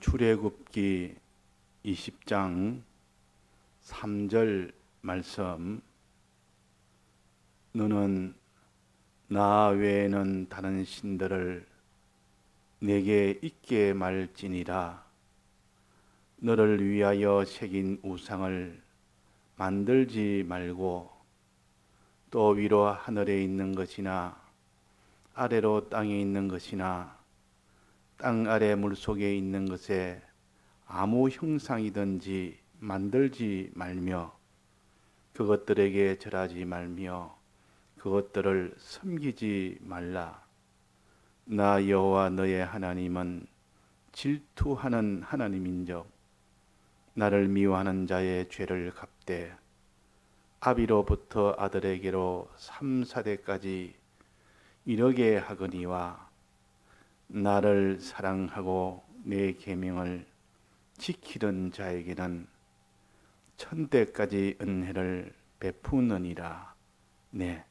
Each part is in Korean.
출애굽기 20장 3절 말씀. 너는 나 외에는 다른 신들을 내게 있게 말지니라. 너를 위하여 새긴 우상을 만들지 말고 또 위로 하늘에 있는 것이나 아래로 땅에 있는 것이나 땅 아래 물속에 있는 것에 아무 형상이든지 만들지 말며 그것들에게 절하지 말며 그것들을 섬기지 말라. 나 여호와 너의 하나님은 질투하는 하나님인즉 나를 미워하는 자의 죄를 갚되 아비로부터 아들에게로 3, 4대까지 이르게 하거니와 나를 사랑하고 내 계명을 지키는 자에게는 1000대까지 은혜를 베푸느니라. 네.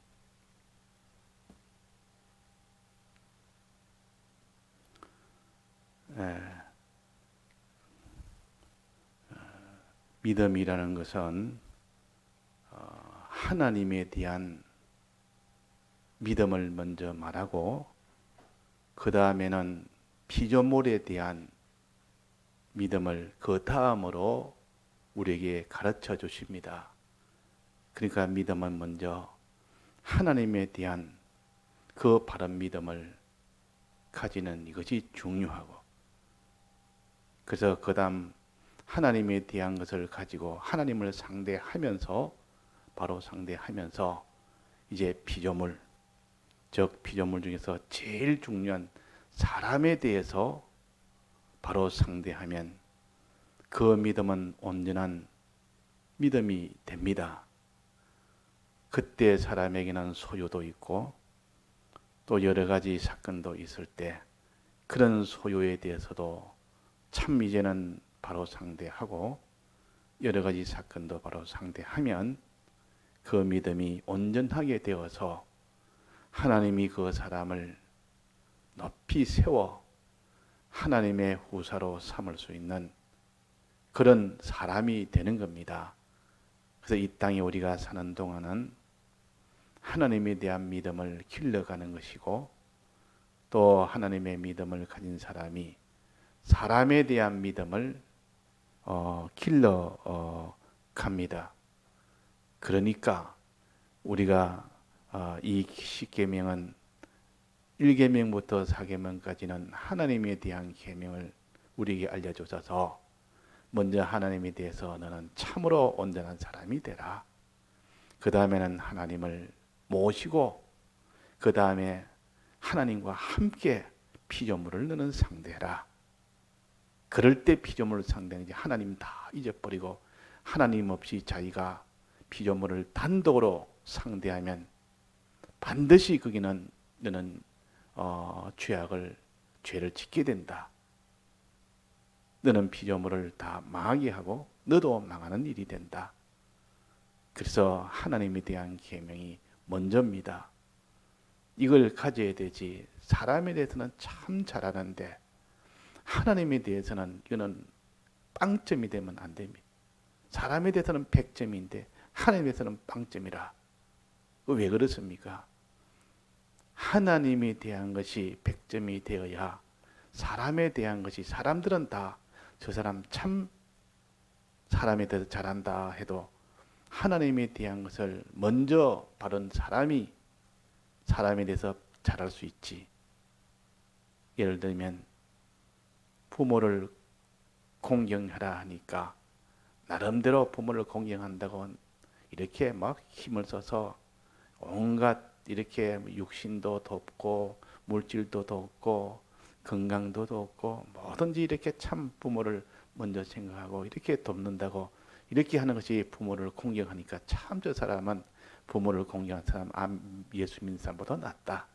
믿음이라는 것은 하나님에 대한 믿음을 먼저 말하고 그 다음에는 피조물에 대한 믿음을 그 다음으로 우리에게 가르쳐 주십니다. 그러니까 믿음은 먼저 하나님에 대한 그 바른 믿음을 가지는 이것이 중요하고, 그래서 그 다음 하나님에 대한 것을 가지고 하나님을 상대하면서 바로 상대하면서 이제 피조물, 즉 피조물 중에서 제일 중요한 사람에 대해서 바로 상대하면 그 믿음은 온전한 믿음이 됩니다. 그때 사람에게는 소유도 있고 또 여러 가지 사건도 있을 때 그런 소유에 대해서도 참 이제는 바로 상대하고 여러 가지 사건도 바로 상대하면 그 믿음이 온전하게 되어서 하나님이 그 사람을 높이 세워 하나님의 후사로 삼을 수 있는 그런 사람이 되는 겁니다. 그래서 이 땅에 우리가 사는 동안은 하나님에 대한 믿음을 길러가는 것이고 또 하나님의 믿음을 가진 사람이 사람에 대한 믿음을 길러갑니다. 그러니까 우리가 이 십계명은 1계명부터 4계명까지는 하나님에 대한 계명을 우리에게 알려주셔서 먼저 하나님에 대해서 너는 참으로 온전한 사람이 되라. 그 다음에는 하나님을 모시고 그 다음에 하나님과 함께 피조물을 너는 상대해라. 그럴 때 피조물을 상대하는 게 하나님 다 잊어버리고 하나님 없이 자기가 피조물을 단독으로 상대하면 반드시 거기는 너는 죄를 짓게 된다. 너는 피조물을 다 망하게 하고 너도 망하는 일이 된다. 그래서 하나님에 대한 계명이 먼저입니다. 이걸 가져야 되지. 사람에 대해서는 참 잘하는데 하나님에 대해서는 이거는 빵점이 되면 안 됩니다. 사람에 대해서는 100점인데 하나님에 대해서는 빵점이라. 왜 그렇습니까? 하나님에 대한 것이 100점이 되어야 사람에 대한 것이, 사람들은 다 저 사람 참 사람에 대해서 잘한다 해도 하나님에 대한 것을 먼저 바른 사람이 사람에 대해서 잘할 수 있지. 예를 들면 부모를 공경하라 하니까 나름대로 부모를 공경한다고 이렇게 막 힘을 써서 온갖 이렇게 육신도 돕고 물질도 돕고 건강도 돕고 뭐든지 이렇게 참 부모를 먼저 생각하고 이렇게 돕는다고 이렇게 하는 것이 부모를 공경하니까 참 저 사람은 부모를 공경한 사람, 예수 믿는 사람보다 낫다.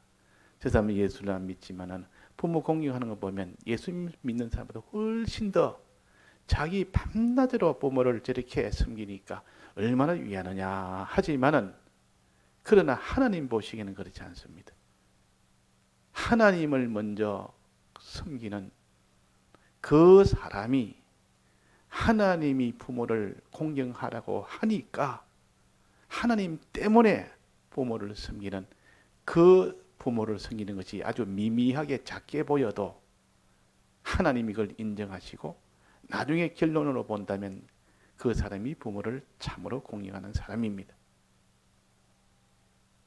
저 사람은 예수를 안 믿지만은 부모 공경하는 거 보면 예수 믿는 사람보다 훨씬 더 자기 밤낮으로 부모를 저렇게 섬기니까 얼마나 위하느냐 하지만은, 그러나 하나님 보시기에는 그렇지 않습니다. 하나님을 먼저 섬기는 그 사람이 하나님이 부모를 공경하라고 하니까 하나님 때문에 부모를 섬기는, 그 부모를 섬기는 것이 아주 미미하게 작게 보여도 하나님이 이걸 인정하시고 나중에 결론으로 본다면 그 사람이 부모를 참으로 공경하는 사람입니다.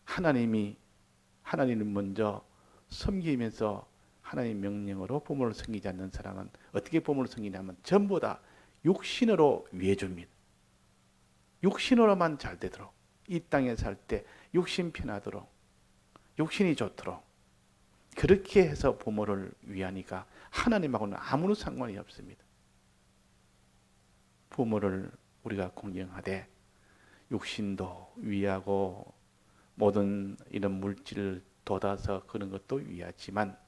하나님을 먼저 섬기면서 하나님 명령으로 부모를 섬기지 않는 사람은 어떻게 부모를 섬기냐면 전부 다 육신으로 위해줍니다. 육신으로만 잘 되도록, 이 땅에 살 때 육신 편하도록, 육신이 좋도록 그렇게 해서 부모를 위하니까 하나님하고는 아무런 상관이 없습니다. 부모를 우리가 공경하되 육신도 위하고 모든 이런 물질을 돋아서 그런 것도 위하지만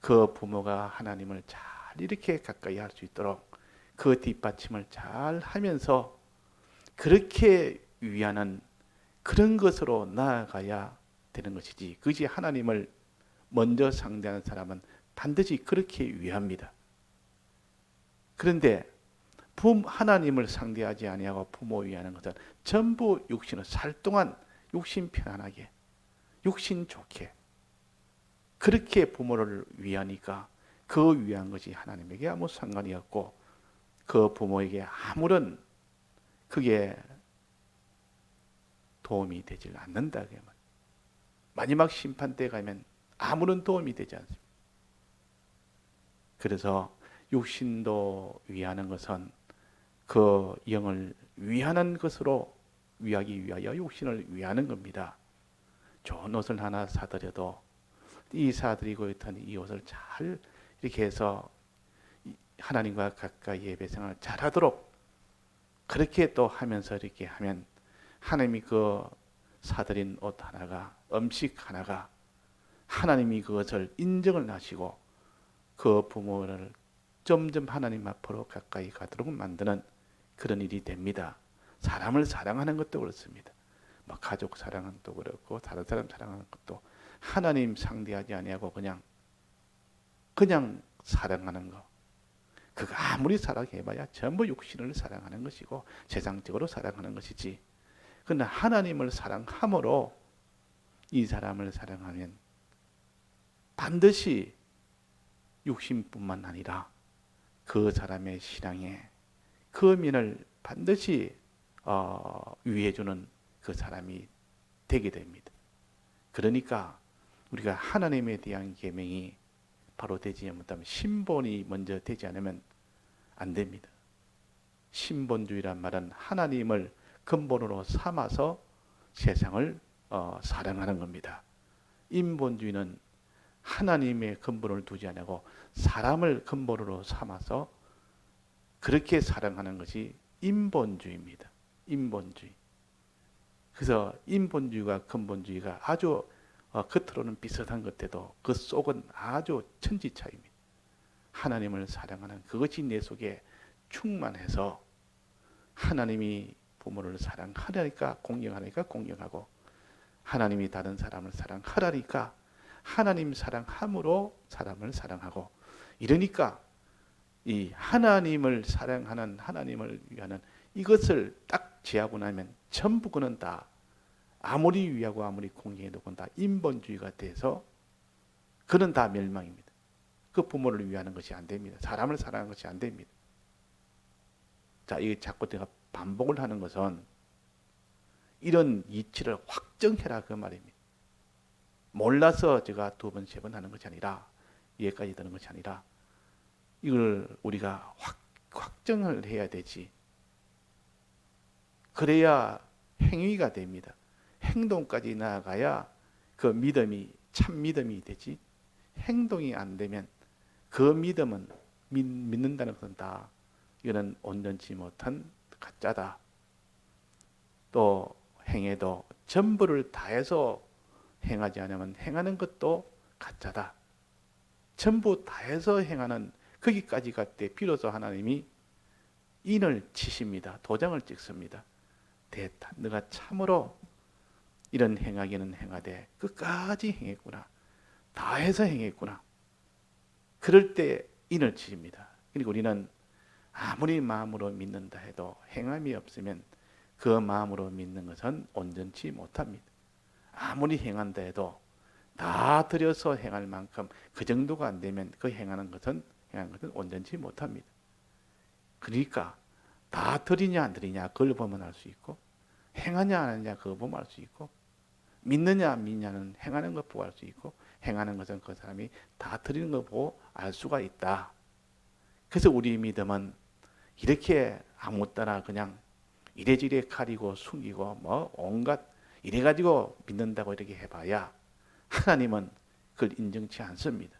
그 부모가 하나님을 잘 이렇게 가까이 할 수 있도록 그 뒷받침을 잘 하면서 그렇게 위하는 그런 것으로 나아가야 되는 것이지, 그것이 하나님을 먼저 상대하는 사람은 반드시 그렇게 위합니다. 그런데 하나님을 상대하지 아니하고 부모 위하는 것은 전부 육신을 살 동안 육신 편안하게, 육신 좋게 그렇게 부모를 위하니까 그 위한 것이 하나님에게 아무 상관이 없고 그 부모에게 아무런 그게 도움이 되질 않는다. 마지막 심판 때 가면 아무런 도움이 되지 않습니다. 그래서 육신도 위하는 것은 그 영을 위하는 것으로 위하기 위하여 육신을 위하는 겁니다. 좋은 옷을 하나 사드려도 이 사드리고 있던 이 옷을 잘 이렇게 해서 하나님과 가까이 예배생활을 잘하도록 그렇게 또 하면서 이렇게 하면 하나님이 그 사드린 옷 하나가, 음식 하나가 하나님이 그것을 인정을 하시고 그 부모를 점점 하나님 앞으로 가까이 가도록 만드는 그런 일이 됩니다. 사람을 사랑하는 것도 그렇습니다. 뭐 가족 사랑은 또 그렇고 다른 사람 사랑하는 것도 하나님 상대하지 아니하고 그냥 사랑하는 거. 그거 아무리 사랑해봐야 전부 육신을 사랑하는 것이고 세상적으로 사랑하는 것이지. 그러나 하나님을 사랑함으로 이 사람을 사랑하면 반드시 육신뿐만 아니라 그 사람의 신앙에 그 면을 반드시 위해주는 그 사람이 되게 됩니다. 그러니까 우리가 하나님에 대한 계명이 바로 되지 못하면 신본이 먼저 되지 않으면 안 됩니다. 신본주의란 말은 하나님을 근본으로 삼아서 세상을 사랑하는 겁니다. 인본주의는 하나님의 근본을 두지 않고 사람을 근본으로 삼아서 그렇게 사랑하는 것이 인본주의입니다. 인본주의. 그래서 인본주의와 근본주의가 아주 겉으로는 비슷한 것 같아도 그 속은 아주 천지 차이입니다. 하나님을 사랑하는 그것이 내 속에 충만해서 하나님이 부모를 사랑하려니까 공경하니까 공경하고 하나님이 다른 사람을 사랑하라니까 하나님 사랑함으로 사람을 사랑하고 이러니까 이 하나님을 사랑하는 하나님을 위하는 이것을 딱 제하고 나면 전부 그는 다 아무리 위하고 아무리 공경해도 그건 다 인본주의가 돼서 그는 다 멸망입니다. 그 부모를 위하는 것이 안 됩니다. 사람을 사랑하는 것이 안 됩니다. 자, 이게 자꾸 내가 반복을 하는 것은 이런 이치를 확정해라 그 말입니다. 몰라서 제가 두 번, 세 번 하는 것이 아니라 이해까지 드는 것이 아니라 이걸 우리가 확정을 해야 되지. 그래야 행위가 됩니다. 행동까지 나아가야 그 믿음이 참 믿음이 되지. 행동이 안 되면 그 믿음은 믿는다는 것은 다 이거는 온전치 못한 가짜다. 또 행해도 전부를 다해서 행하지 않으면 행하는 것도 가짜다. 전부 다해서 행하는 거기까지 갈 때 비로소 하나님이 인을 치십니다. 도장을 찍습니다. 됐다. 너가 참으로 이런 행하기는 행하되 끝까지 행했구나. 다해서 행했구나. 그럴 때 인을 치십니다. 그리고 우리는 아무리 마음으로 믿는다 해도 행함이 없으면 그 마음으로 믿는 것은 온전치 못합니다. 아무리 행한다 해도 다 들여서 행할 만큼 그 정도가 안 되면 그 행하는 것은 온전치 못합니다. 그러니까 다 드리냐 안 드리냐 그걸 보면 알 수 있고, 행하냐 안 하냐 그걸 보면 알 수 있고, 믿느냐 안 믿느냐는 행하는 것 보고 알 수 있고, 행하는 것은 그 사람이 다 드리는 것 보고 알 수가 있다. 그래서 우리 믿음은 이렇게 아무 따나 그냥 이래저래 가리고 숨기고 뭐 온갖 이래가지고 믿는다고 이렇게 해봐야 하나님은 그걸 인정치 않습니다.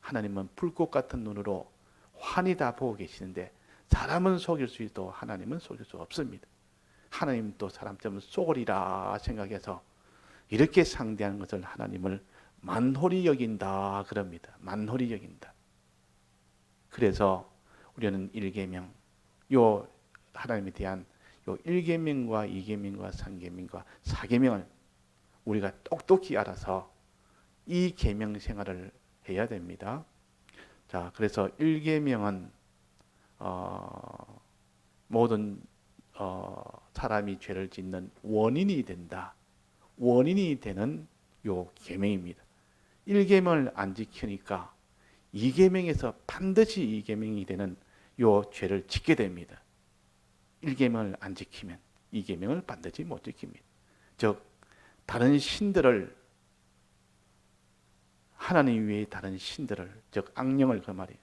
하나님은 불꽃 같은 눈으로 환히 다 보고 계시는데 사람은 속일 수 있도 하나님은 속일 수 없습니다. 하나님 또 사람처럼 속으리라 생각해서 이렇게 상대하는 것을 하나님을 만홀히 여긴다 그럽니다. 만홀히 여긴다. 그래서 우리는 1계명, 요 하나님에 대한 요 1계명과 2계명과 3계명과 4계명을 우리가 똑똑히 알아서 이 계명 생활을 해야 됩니다. 자, 그래서 1계명은 모든 사람이 죄를 짓는 원인이 된다. 원인이 되는 요 계명입니다. 1계명을 안 지키니까 2계명에서 반드시 2계명이 되는 요 죄를 짓게 됩니다. 1계명을 안 지키면 2계명을 반드시 못 지킵니다. 즉 다른 신들을, 하나님 외에 다른 신들을, 즉 악령을, 그 말이에요.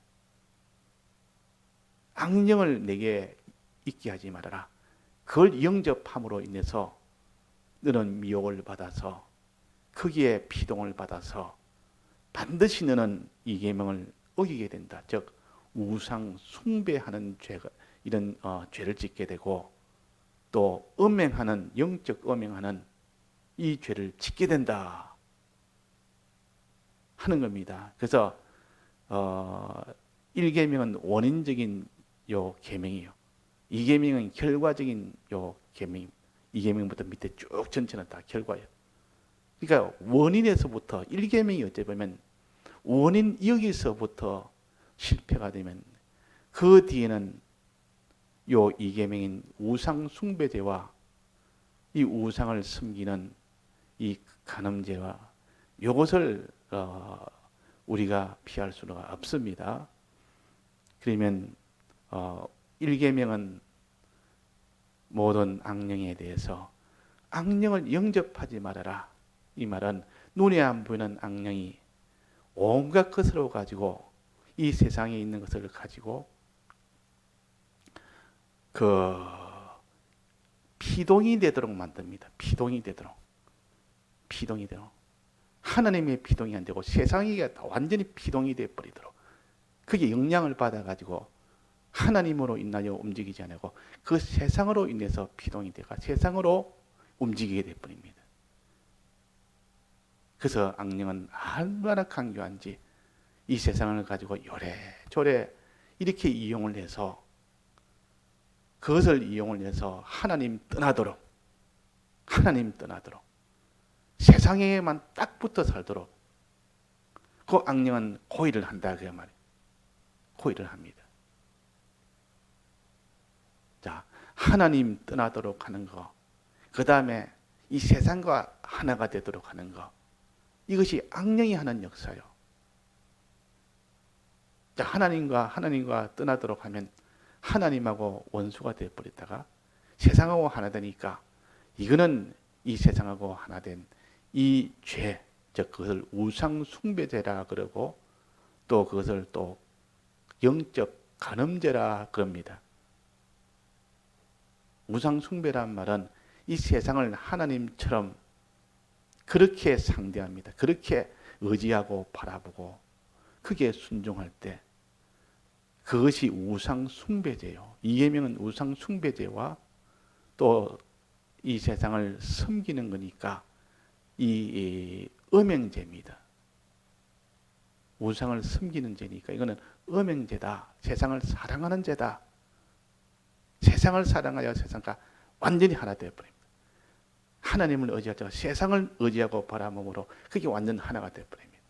악령을 내게 있게 하지 말아라. 그걸 영접함으로 인해서 너는 미혹을 받아서 거기에 피동을 받아서 반드시 너는 이 계명을 어기게 된다. 즉 우상 숭배하는 죄가 이런 죄를 짓게 되고 또 음행하는, 영적 음행하는 이 죄를 짓게 된다 하는 겁니다. 그래서 1계명은 원인적인 요 계명이요. 2계명은 결과적인 요 계명. 2계명부터 밑에 쭉 전체는 다 결과예요. 그러니까 원인에서부터 1계명이 어찌 보면 원인 여기서부터 실패가 되면 그 뒤에는 요 2계명인 우상 숭배죄와 이 우상을 숨기는 이 간음죄와 이것을 우리가 피할 수가 없습니다. 그러면 1계명은 모든 악령에 대해서 악령을 영접하지 말아라. 이 말은 눈에 안 보이는 악령이 온갖 것으로 가지고 이 세상에 있는 것을 가지고 그 피동이 되도록 만듭니다. 피동이 되도록. 하나님의 피동이 안 되고 세상이 완전히 피동이 되어 버리도록. 그게 영향을 받아 가지고 하나님으로 인하여 움직이지 않고 그 세상으로 인해서 피동이 되가 세상으로 움직이게 돼 버립니다. 그래서 악령은 얼마나 강교한지 이 세상을 가지고 요래조래 이렇게 이용을 해서 그것을 이용을 해서 하나님 떠나도록 세상에만 딱 붙어 살도록 그 악령은 고의를 한다 그 말이에요. 고의를 합니다. 자, 하나님 떠나도록 하는 거, 그 다음에 이 세상과 하나가 되도록 하는 거, 이것이 악령이 하는 역사요. 자, 하나님과 떠나도록 하면 하나님하고 원수가 되어버렸다가 세상하고 하나 되니까 이거는 이 세상하고 하나 된 이 죄, 즉 그것을 우상 숭배죄라 그러고 또 그것을 또 영적 간음죄라 그럽니다. 우상 숭배란 말은 이 세상을 하나님처럼 그렇게 상대합니다. 그렇게 의지하고 바라보고 그게 순종할 때 그것이 우상 숭배죄요. 2계명은 우상 숭배죄와 또 이 세상을 섬기는 거니까 이 음행죄입니다. 우상을 섬기는 죄니까 이거는 음행죄다. 세상을 사랑하는 죄다. 세상을 사랑하여 세상과 완전히 하나 되어버립니다. 하나님을 의지하죠. 세상을 의지하고 바라봄으로 그게 완전 하나가 되어버립니다.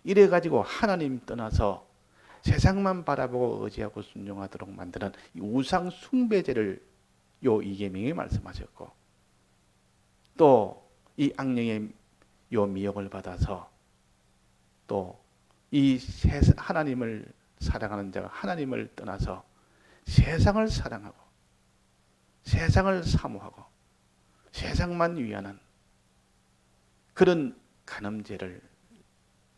이래가지고 하나님 떠나서 세상만 바라보고 의지하고 순종하도록 만드는 이 우상 숭배제를 요 이계명이 말씀하셨고, 또 이 악령의 요 미혹을 받아서 또 이 하나님을 사랑하는 자가 하나님을 떠나서 세상을 사랑하고 세상을 사모하고 세상만 위하는 그런 간음죄를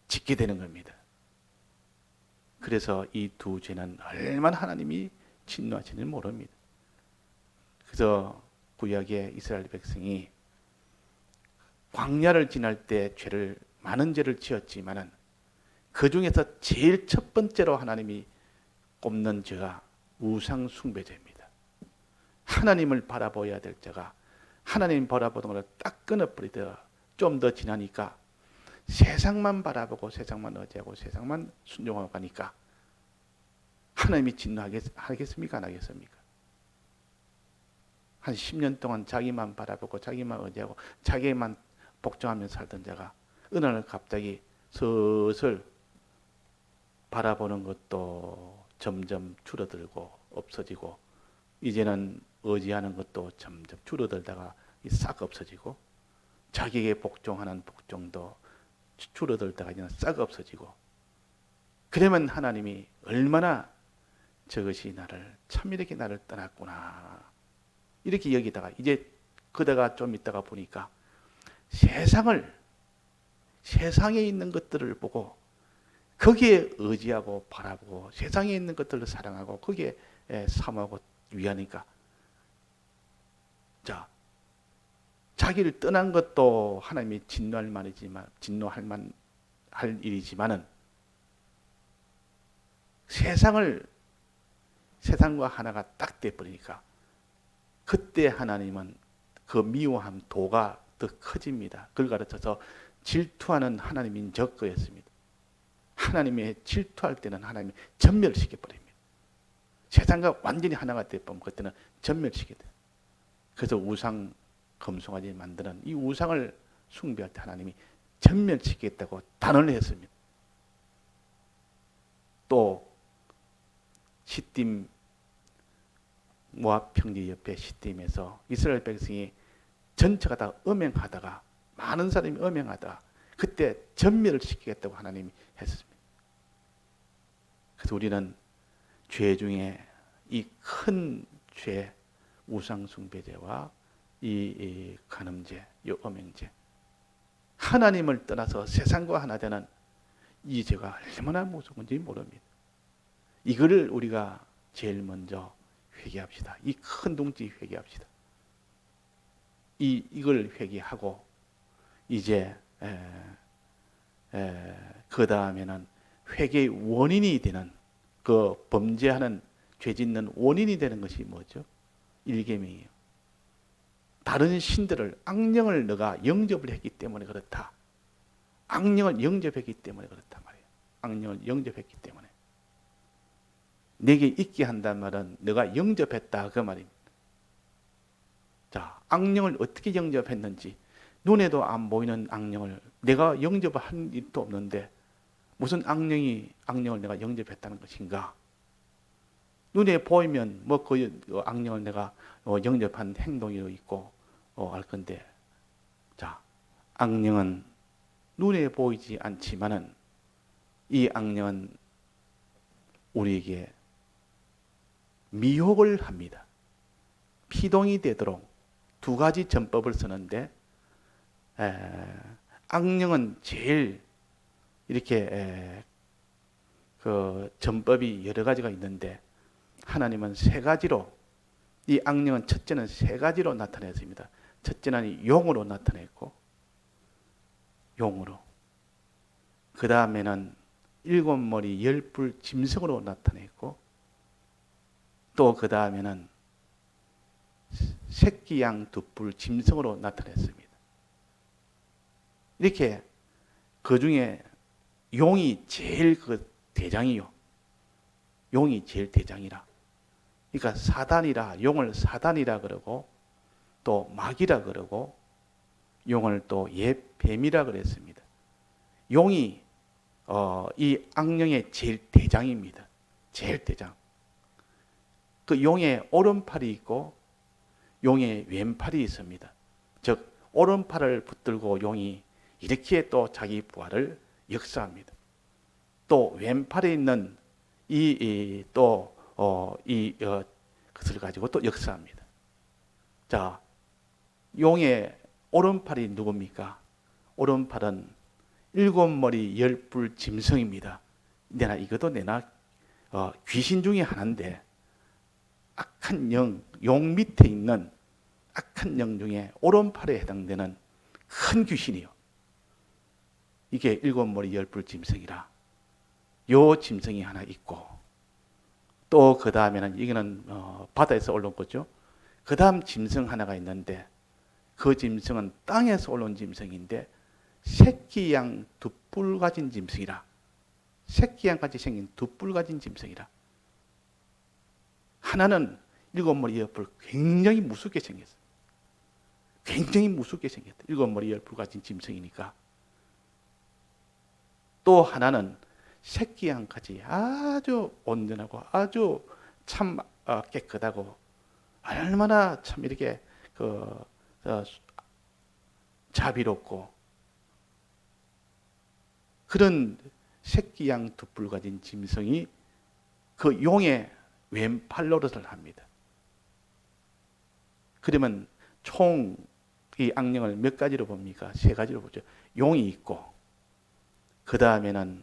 짓게 되는 겁니다. 그래서 이 두 죄는 얼마나 하나님이 진노하시는지 모릅니다. 그래서 구약의 이스라엘 백성이 광야를 지날 때 많은 죄를 지었지만은 그 중에서 제일 첫 번째로 하나님이 꼽는 죄가 우상 숭배죄입니다. 하나님을 바라보아야 될 자가 하나님 바라보던 것을 딱 끊어버리더 좀 더 지나니까 세상만 바라보고 세상만 의지하고 세상만 순종하고 가니까 하나님이 진노하겠습니까? 안 하겠습니까? 한 10년 동안 자기만 바라보고 자기만 의지하고 자기만 복종하며 살던 자가 어느 날 갑자기 슬슬 바라보는 것도 점점 줄어들고 없어지고 이제는 의지하는 것도 점점 줄어들다가 싹 없어지고 자기에게 복종하는 복종도 줄어들다가 이제는 싹 없어지고, 그러면 하나님이 얼마나 저것이 참 이렇게 나를 떠났구나 이렇게 여기다가 이제 그다가 좀 있다가 보니까 세상에 있는 것들을 보고 거기에 의지하고 바라보고 세상에 있는 것들을 사랑하고 거기에 사모하고 위하니까 자기를 떠난 것도 하나님이 진노할 일이지만은 세상과 하나가 딱 돼버리니까 그때 하나님은 그 미워함 도가 더 커집니다. 그걸 가르쳐서 질투하는 하나님인 적거였습니다. 하나님의 질투할 때는 하나님이 전멸시켜버립니다. 세상과 완전히 하나가 돼버리면 그때는 전멸시켜야 돼요. 그래서 우상 검송아지 만드는 이 우상을 숭배할 때 하나님이 전멸시키겠다고 단언을 했습니다. 또 시딤 모압 평지 옆에 시딤에서 이스라엘 백성이 전체가 다 음행하다가 많은 사람이 음행하다가 그때 전멸을 시키겠다고 하나님이 했습니다. 그래서 우리는 죄 중에 이 큰 죄 우상 숭배죄와 이 간음죄, 이 음행죄, 하나님을 떠나서 세상과 하나 되는 이 죄가 얼마나 무서운지 모릅니다. 이거를 우리가 제일 먼저 회개합시다. 이 큰 둥지 회개합시다. 이걸 회개하고 이제 그 다음에는 회개의 원인이 되는 그 범죄하는 죄 짓는 원인이 되는 것이 뭐죠? 일계명이에요. 다른 신들을 악령을 너가 영접을 했기 때문에 그렇다. 악령을 영접했기 때문에 그렇단 말이에요. 악령을 영접했기 때문에 내게 있게 한단 말은 너가 영접했다 그 말입니다. 자, 악령을 어떻게 영접했는지 눈에도 안 보이는 악령을 내가 영접한 일도 없는데 무슨 악령을 내가 영접했다는 것인가? 눈에 보이면 뭐 그 악령을 내가 영접한 행동이 있고 알 건데, 자, 악령은 눈에 보이지 않지만은 이 악령은 우리에게 미혹을 합니다. 피동이 되도록 두 가지 전법을 쓰는데 악령은 제일 이렇게 그 전법이 여러 가지가 있는데 하나님은 세 가지로, 이 악령은 첫째는 세 가지로 나타냈습니다. 첫째는 용으로 나타냈고, 용으로. 그 다음에는 일곱 머리 열불 짐승으로 나타냈고, 또 그 다음에는 새끼 양 두 뿔 짐승으로 나타냈습니다. 이렇게 그 중에 용이 제일 그 대장이요. 용이 제일 대장이라. 그러니까 사단이라, 용을 사단이라 그러고 또 마귀라 그러고 용을 또 옛뱀이라 그랬습니다. 용이 이 악령의 제일 대장입니다. 제일 대장. 그 용의 오른팔이 있고 용의 왼팔이 있습니다. 즉 오른팔을 붙들고 용이 이렇게 또 자기 부활을 역사합니다. 또 왼팔에 있는 그것을 가지고 또 역사합니다. 자, 용의 오른팔이 누굽니까? 오른팔은 일곱 머리 열불 짐승입니다. 내나 이것도 내나 귀신 중에 하나인데 악한 영, 용 밑에 있는 악한 영 중에 오른팔에 해당되는 큰 귀신이요. 이게 일곱 머리 열불 짐승이라. 요 짐승이 하나 있고 또 그 다음에는 이거는 바다에서 올라온 거죠. 그 다음 짐승 하나가 있는데 그 짐승은 땅에서 올라온 짐승인데 새끼 양 두 뿔 가진 짐승이라. 새끼 양같이 생긴 두 뿔 가진 짐승이라. 하나는 일곱 머리 열뿔 굉장히 무섭게 생겼어. 굉장히 무섭게 생겼다. 일곱 머리 열뿔 가진 짐승이니까. 또 하나는 새끼 양같이 아주 온전하고 아주 참 깨끗하고 얼마나 참 이렇게 자비롭고 그런 새끼 양 두 뿔 가진 짐승이 그 용의 왼팔 노릇을 합니다. 그러면 총 이 악령을 몇 가지로 봅니까? 세 가지로 보죠. 용이 있고 그 다음에는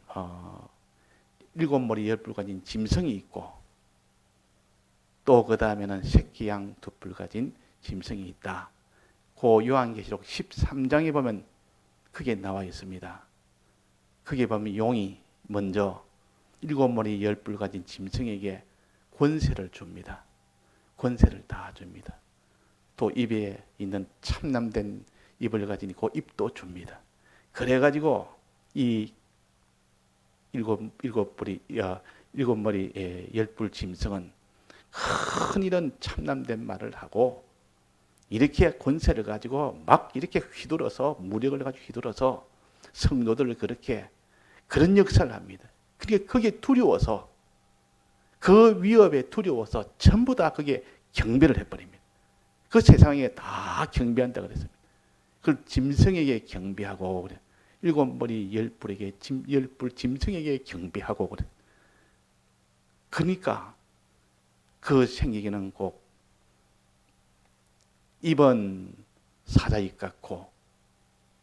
일곱 머리 열뿔 가진 짐승이 있고 또 그 다음에는 새끼 양 두 뿔 가진 짐승이 있다. 그 요한계시록 13장에 보면 그게 나와 있습니다. 그게 보면 용이 먼저 일곱 머리 열뿔 가진 짐승에게 권세를 줍니다. 권세를 다 줍니다. 또 입에 있는 참남된 입을 가진 그 입도 줍니다. 그래가지고 이 일곱 머리 열뿔 짐승은 큰 이런 참남된 말을 하고 이렇게 권세를 가지고 막 이렇게 휘둘러서 무력을 가지고 휘둘러서 성도들을 그렇게 그런 역사를 합니다. 그게 그게 두려워서 그 위협에 두려워서 전부 다 그게 경배를 해버립니다. 그 세상에 다 경배한다 그랬습니다. 그걸 짐승에게 경배하고 그래. 일곱 머리 열뿔에게 열뿔 짐승에게 경배하고 그래. 그러니까 그 생기기는 꼭 입은 사자입 같고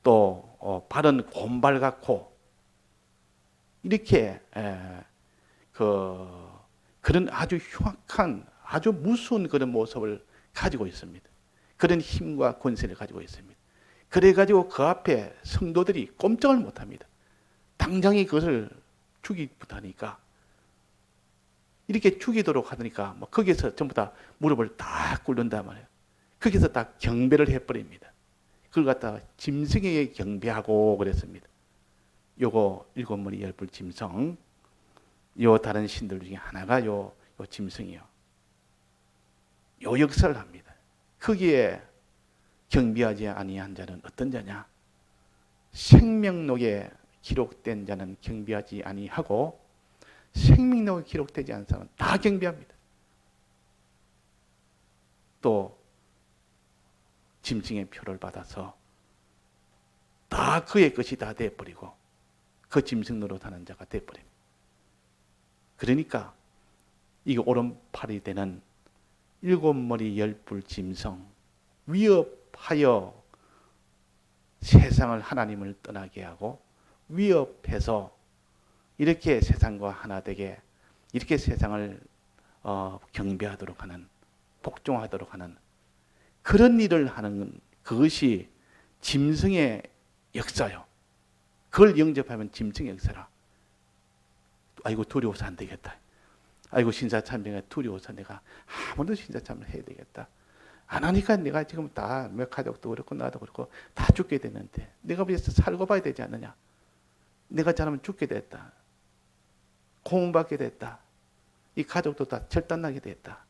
또 발은 곰발 같고 이렇게 그런 아주 흉악한 아주 무서운 그런 모습을 가지고 있습니다. 그런 힘과 권세를 가지고 있습니다. 그래가지고 그 앞에 성도들이 꼼짝을 못합니다. 당장에 그것을 죽이부터 하니까 이렇게 죽이도록 하니까 뭐 거기서 전부 다 무릎을 다 꿇는단 말이에요. 거기서 다 경배를 해버립니다. 그걸 갖다가 짐승에게 경배하고 그랬습니다. 요거 일곱 머리 열뿔 짐승, 요 다른 신들 중에 하나가 요 짐승이요. 요 역사를 합니다. 거기에 경배하지 아니한 자는 어떤 자냐? 생명록에 기록된 자는 경배하지 아니하고 생명록에 기록되지 않은 사람은 다 경배합니다. 또 짐승의 표를 받아서 다 그의 것이 다 돼버리고 그 짐승 노릇하는 자가 돼버립니다. 그러니까 이게 오른팔이 되는 일곱 머리 열뿔 짐승 위협하여 세상을 하나님을 떠나게 하고 위협해서 이렇게 세상과 하나 되게 이렇게 세상을 경배하도록 하는 복종하도록 하는 그런 일을 하는 그것이 짐승의 역사요. 그걸 영접하면 짐승의 역사라. 아이고 두려워서 안 되겠다. 아이고 신사참배가 두려워서 내가 아무도 신사참배를 해야 되겠다. 안 하니까 내가 지금 다 몇 가족도 그렇고 나도 그렇고 다 죽게 되는데 내가 위해서 살고 봐야 되지 않느냐. 내가 잘하면 죽게 됐다. 고문받게 됐다. 이 가족도 다 절단나게 됐다.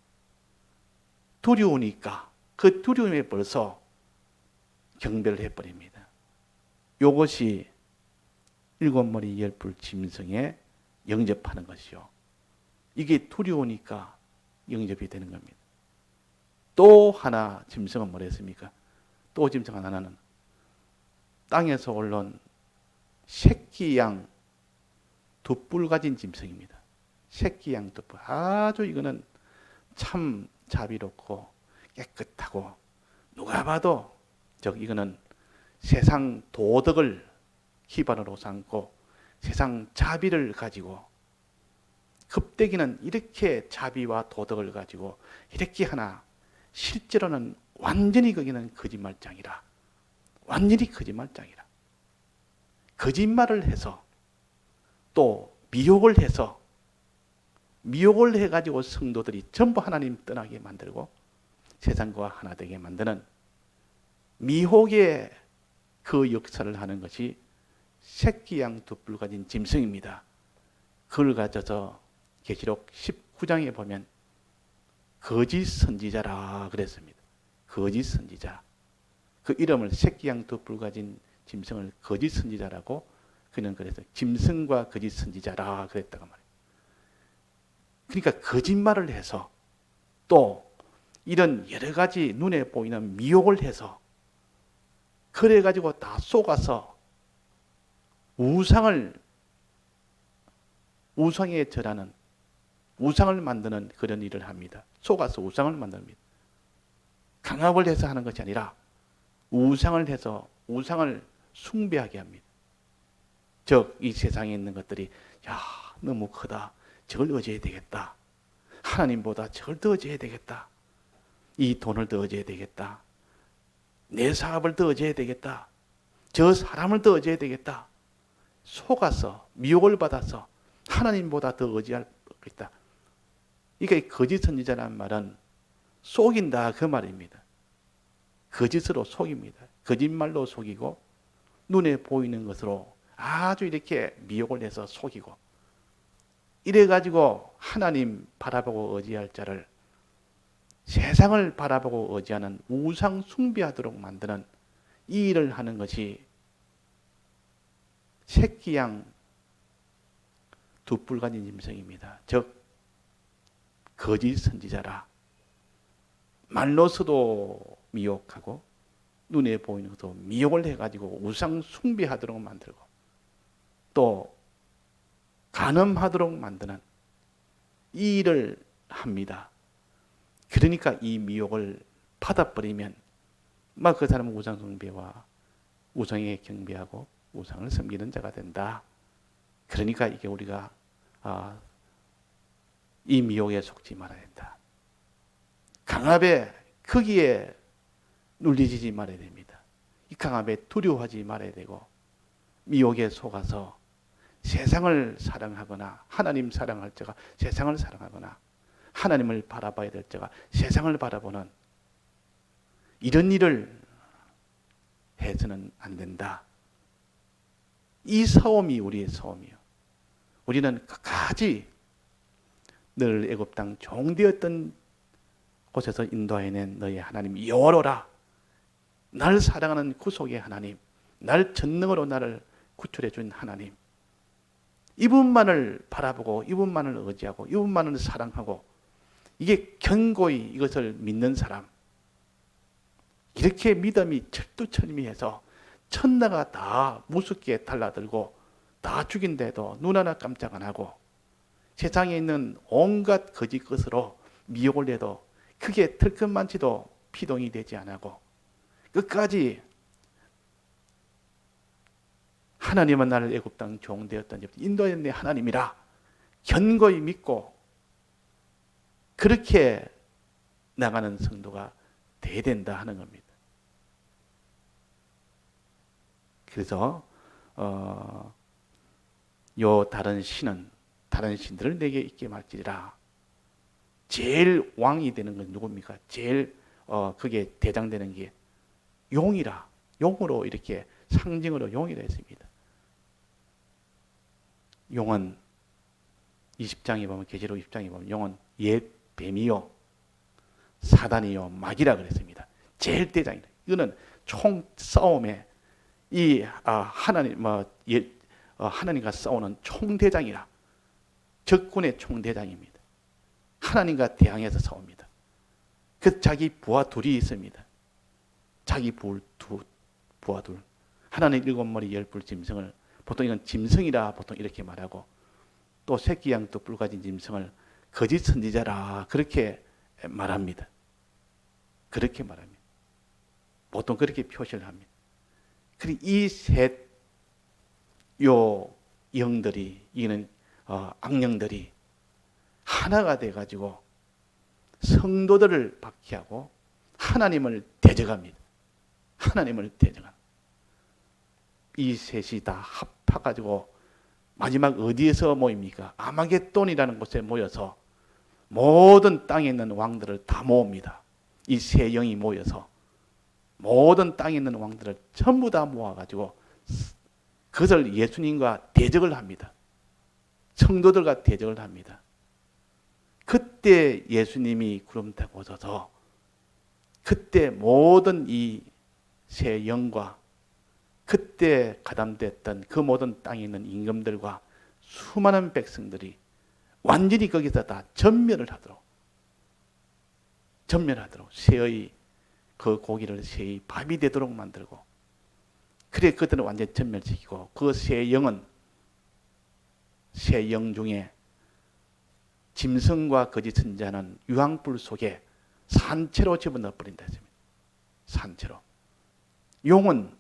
두려우니까 그 두려움에 벌써 경배를 해버립니다. 이것이 일곱 머리 열불 짐승에 영접하는 것이요. 이게 두려우니까 영접이 되는 겁니다. 또 하나 짐승은 뭐랬습니까? 또 짐승 하나는 땅에서 올라온 새끼 양 두 뿔 가진 짐승입니다. 새끼 양 두 뿔. 아주 이거는 참 자비롭고 깨끗하고 누가 봐도 이거는 세상 도덕을 기반으로 삼고 세상 자비를 가지고 겁대기는 이렇게 자비와 도덕을 가지고 이렇게 하나 실제로는 완전히 거기는 거짓말장이라. 완전히 거짓말장이라. 거짓말을 해서 또 미혹을 해서 미혹을 해가지고 성도들이 전부 하나님 떠나게 만들고 세상과 하나 되게 만드는 미혹의 그 역사를 하는 것이 새끼 양 두 뿔 가진 짐승입니다. 그걸 가져서 계시록 19장에 보면 거짓 선지자라 그랬습니다. 거짓 선지자. 그 이름을 새끼 양 두 뿔 가진 짐승을 거짓 선지자라고 그는 그래서 짐승과 거짓 선지자라 그랬다고 말이에요. 그러니까 거짓말을 해서 또 이런 여러 가지 눈에 보이는 미혹을 해서 그래가지고 다 속아서 우상에 절하는 우상을 만드는 그런 일을 합니다. 속아서 우상을 만듭니다. 강압을 해서 하는 것이 아니라 우상을 해서 우상을 숭배하게 합니다. 즉 이 세상에 있는 것들이 야 너무 크다. 저걸 의지해야 되겠다. 하나님보다 저걸 더 의지해야 되겠다. 이 돈을 더 의지해야 되겠다. 내 사업을 더 의지해야 되겠다. 저 사람을 더 의지해야 되겠다. 속아서 미혹을 받아서 하나님보다 더 의지할 수 있다. 이게 거짓 선지자라는 말은 속인다 그 말입니다. 거짓으로 속입니다. 거짓말로 속이고 눈에 보이는 것으로 아주 이렇게 미혹을 해서 속이고 이래가지고 하나님 바라보고 의지할 자를 세상을 바라보고 의지하는 우상 숭배하도록 만드는 이 일을 하는 것이 새끼 양 두 뿔 가진 짐승입니다. 즉 거짓 선지자라. 말로서도 미혹하고 눈에 보이는 것도 미혹을 해가지고 우상 숭배하도록 만들고 또 간음하도록 만드는 이 일을 합니다. 그러니까 이 미혹을 받아버리면 막 그 사람은 우상 숭배와 우상에 경배하고 우상을 섬기는 자가 된다. 그러니까 이게 우리가 이 미혹에 속지 말아야 된다. 강압에 거기에 눌리지 말아야 됩니다. 이 강압에 두려워하지 말아야 되고 미혹에 속아서 세상을 사랑하거나 하나님 사랑할 자가 세상을 사랑하거나 하나님을 바라봐야 될 자가 세상을 바라보는 이런 일을 해서는 안 된다. 이 사움이 우리의 사움이요. 우리는 끝까지 늘 애굽 땅 종되었던 곳에서 인도해낸 너의 하나님 여호와라. 날 사랑하는 구속의 하나님, 날 전능으로 나를 구출해 준 하나님, 이분만을 바라보고 이분만을 의지하고 이분만을 사랑하고 이게 견고히 이것을 믿는 사람, 이렇게 믿음이 철두철미해서 천나가 다 무섭게 달라들고 다 죽인데도 눈 하나 깜짝 안 하고 세상에 있는 온갖 거짓 것으로 미혹을 해도 크게 털끝만치도 피동이 되지 않고 끝까지 하나님은 나를 애굽 땅 종되었던 인도의 내 하나님이라 견고히 믿고 그렇게 나가는 성도가 돼야 된다 하는 겁니다. 그래서 요 다른 신들을 내게 있게 말지라. 제일 왕이 되는 건 누굽니까? 제일 그게 대장되는 게 용이라. 용으로 이렇게 상징으로 용이라 했습니다. 용은 20장에 보면 계시록 20장에 보면 용은 옛 뱀이요 사단이요 마귀라 그랬습니다. 제일 대장이다. 이거는 총 싸움에 이 하나님 하나님과 싸우는 총대장이라, 적군의 총대장입니다. 하나님과 대항해서 싸웁니다. 그래서 자기 부하 둘이 있습니다. 자기 부하 둘. 하나는 7머리 10뿔 짐승을, 보통 이건 짐승이라 보통 이렇게 말하고, 또 새끼 양 2뿔 가진 짐승을 거짓 선지자라 그렇게 말합니다. 그렇게 말합니다. 보통 그렇게 표시를 합니다. 그리고 이 셋 영들이, 이는 악령들이 하나가 돼가지고 성도들을 박해하고 하나님을 대적합니다. 하나님을 대적합니다. 이 셋이 다 합해가지고 마지막 어디에서 모입니까? 아마겟돈이라는 곳에 모여서 모든 땅에 있는 왕들을 다 모읍니다. 이 세 영이 모여서 모든 땅에 있는 왕들을 전부 다 모아가지고 그것을 예수님과 대적을 합니다. 성도들과 대적을 합니다. 그때 예수님이 구름 타고 오셔서 그때 모든 이 세 영과 그때 가담됐던 그 모든 땅에 있는 임금들과 수많은 백성들이 완전히 거기서 다 전멸을 하도록 새의 그 고기를 새의 밥이 되도록 만들고, 그래 그들은 완전히 전멸시키고, 그 세 영은 세 영 중에 짐승과 거짓 선지자는 유황불 속에 산채로 집어넣어 버린다 했습니다. 산채로. 용은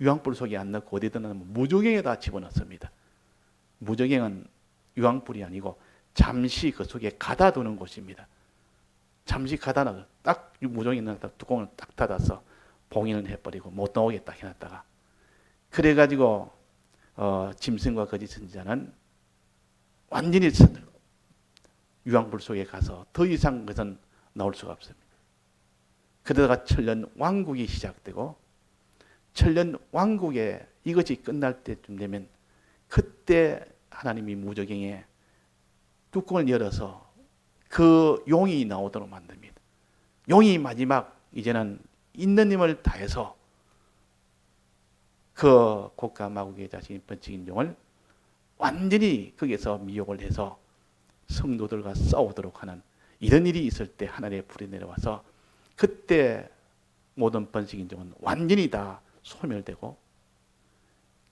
유황불 속에 안 넣고 어디다 넣으면 무저갱에다 집어넣습니다. 무저갱은 유황불이 아니고 잠시 그 속에 가다두는 곳입니다. 잠시 가다놔 딱 무저갱에 넣었다 뚜껑을 딱 닫아서 봉인을 해버리고 못 나오겠다 해놨다가, 그래가지고 짐승과 거짓 선지자는 완전히 유황불 속에 가서 더 이상 그것은 나올 수가 없습니다. 그러다가 천년 왕국이 시작되고, 천년 왕국에 이것이 끝날 때쯤 되면 그때 하나님이 무저갱에 뚜껑을 열어서 그 용이 나오도록 만듭니다. 용이 마지막 이제는 있는 힘을 다해서 그 국가 마국의 자신이 번쩍인 용을 완전히 거기에서 미혹을 해서 성도들과 싸우도록 하는 이런 일이 있을 때 하늘의 불이 내려와서 그때 모든 번식인종은 완전히 다 소멸되고,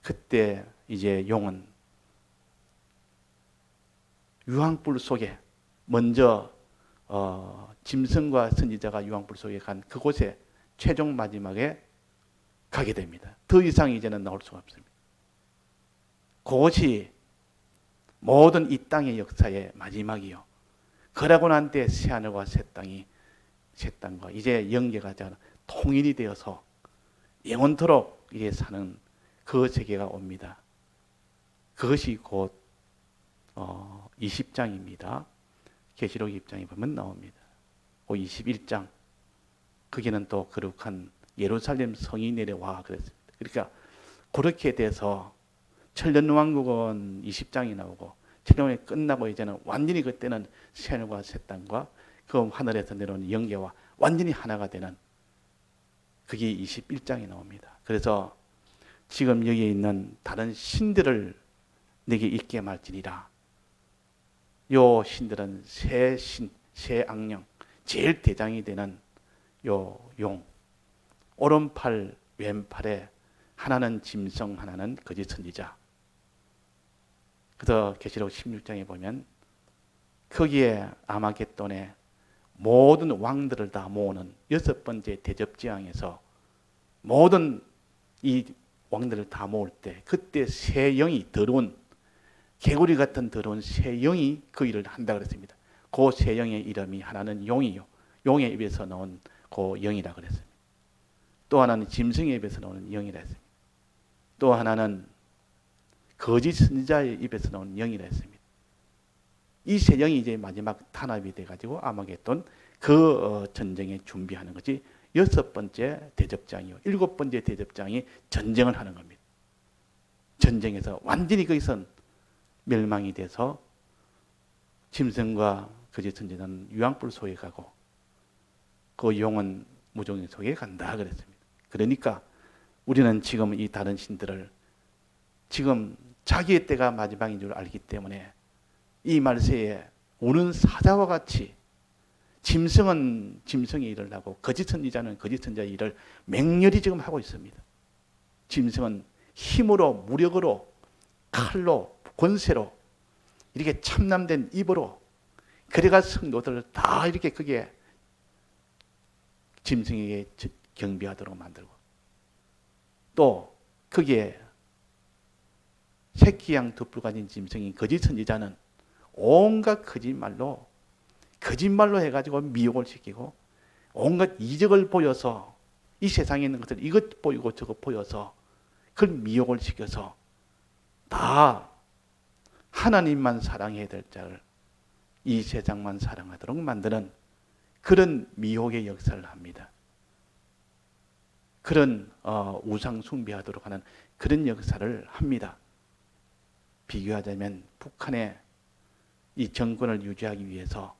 그때 이제 용은 유황불 속에 먼저 짐승과 선지자가 유황불 속에 간 그곳에 최종 마지막에 가게 됩니다. 더 이상 이제는 나올 수가 없습니다. 그것이 모든 이 땅의 역사의 마지막이요. 그러고 난 뒤에 새하늘과 새 땅과 이제 영계가 통일이 되어서 영원토록 이제 사는 그 세계가 옵니다. 그것이 곧 20장입니다. 계시록 20장에 보면 나옵니다. 그 21장, 거기는 또 거룩한 예루살렘 성이 내려와 그랬습니다. 그러니까 그렇게 돼서 천년왕국은 20장이 나오고, 천년왕국이 끝나고 이제는 완전히 그때는 새하늘과 새 땅과 그 하늘에서 내려오는 영계와 완전히 하나가 되는 그게 21장이 나옵니다. 그래서 지금 여기에 있는 다른 신들을 내게 있게 말지니라. 요 신들은 새 신, 새 악령, 제일 대장이 되는 요 용, 오른팔, 왼팔에 하나는 짐승, 하나는 거짓 선지자. 그래서 계시록 16장에 보면 거기에 아마겟돈에 모든 왕들을 다 모으는 6번째 대접지왕에서 모든 이 왕들을 다 모을 때 그때 새 영이 더러운 개구리 같은 더러운 새 영이 그 일을 한다 그랬습니다. 그 새 영의 이름이 하나는 용이요. 용의 입에서 나온 그 영이라 그랬습니다. 또 하나는 짐승의 입에서 나오는 영이라 했습니다. 또 하나는 거짓 선지자의 입에서 나오는 영이라 했습니다. 이 세 영이 이제 마지막 탄압이 돼가지고 아마겟돈 그 전쟁에 준비하는 것이 6번째 대접장이요. 7번째 대접장이 전쟁을 하는 겁니다. 전쟁에서 완전히 거기서 멸망이 돼서 짐승과 거짓 선지자는 유황불 속에 가고 그 용은 무저갱 속에 간다 그랬습니다. 그러니까 우리는 지금 이 다른 신들을 지금 자기의 때가 마지막인 줄 알기 때문에 이 말세에 우는 사자와 같이 짐승은 짐승의 일을 하고 거짓 선지자는 거짓 선지자의 일을 맹렬히 지금 하고 있습니다. 짐승은 힘으로 무력으로 칼로 권세로 이렇게 참남된 입으로 그래가 성도들을 다 이렇게 그게 짐승에게 경배하도록 만들고 또 거기에 새끼양 두 뿔 가진 짐승인 거짓 선지자는 온갖 거짓말로 해가지고 미혹을 시키고 온갖 이적을 보여서 이 세상에 있는 것을 이것 보이고 저것 보여서 그걸 미혹을 시켜서 다 하나님만 사랑해야 될 자를 이 세상만 사랑하도록 만드는 그런 미혹의 역사를 합니다. 그런 우상 숭배하도록 하는 그런 역사를 합니다. 비교하자면 북한의 이 정권을 유지하기 위해서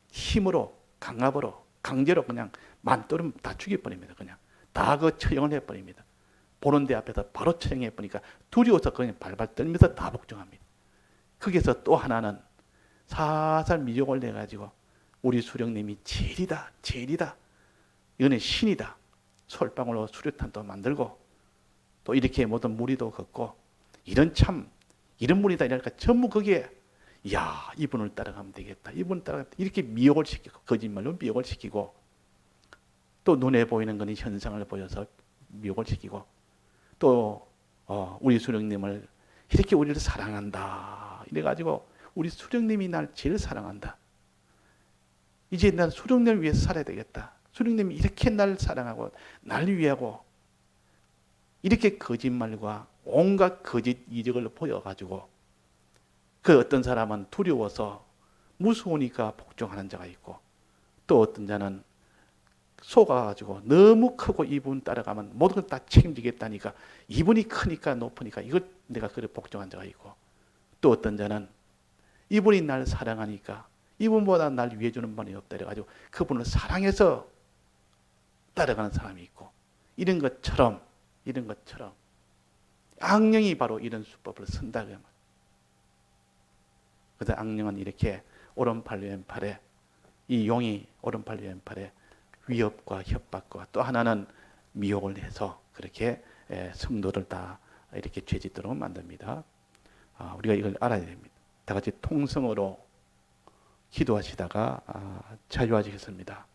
힘으로 강압으로 강제로 그냥 만또름 다 죽여버립니다. 그냥 다 그 처형을 해버립니다. 보는 데 앞에서 바로 처형해버리니까 두려워서 그냥 발발 떨면서 다 복종합니다. 거기서 또 하나는 살살 미혹을 내가지고 우리 수령님이 제일이다 이거는 신이다 솔방울로 수류탄도 만들고 또 이렇게 모든 무리도 걷고 이런 분이다 이러니까 전부 거기에 야 이분을 따라가면 되겠다 이분을 따라가면 이렇게 미혹을 시키고 거짓말로 미혹을 시키고 또 눈에 보이는 건 현상을 보여서 미혹을 시키고 또 우리 수령님을 이렇게 우리를 사랑한다 이래가지고 우리 수령님이 날 제일 사랑한다. 이제 난 수령님을 위해서 살아야 되겠다. 수령님이 이렇게 날 사랑하고 날 위하고 이렇게 거짓말과 온갖 거짓 이적을 보여가지고 그 어떤 사람은 두려워서 무서우니까 복종하는 자가 있고 또 어떤 자는 속아가지고 너무 크고 이분 따라가면 모든 걸 다 책임지겠다니까 이분이 크니까 높으니까 이걸 내가 그래 복종한 자가 있고 또 어떤 자는 이분이 날 사랑하니까 이분보다 날 위해주는 분이 없다 이래가지고 그분을 사랑해서 따라가는 사람이 있고 이런 것처럼 악령이 바로 이런 수법을 쓴다. 그래서 악령은 이렇게 오른팔 왼팔에 이 용이 오른팔 왼팔에 위협과 협박과 또 하나는 미혹을 해서 그렇게 성도를 다 이렇게 죄짓도록 만듭니다. 우리가 이걸 알아야 됩니다. 다 같이 통성으로 기도하시다가 자유하시겠습니다.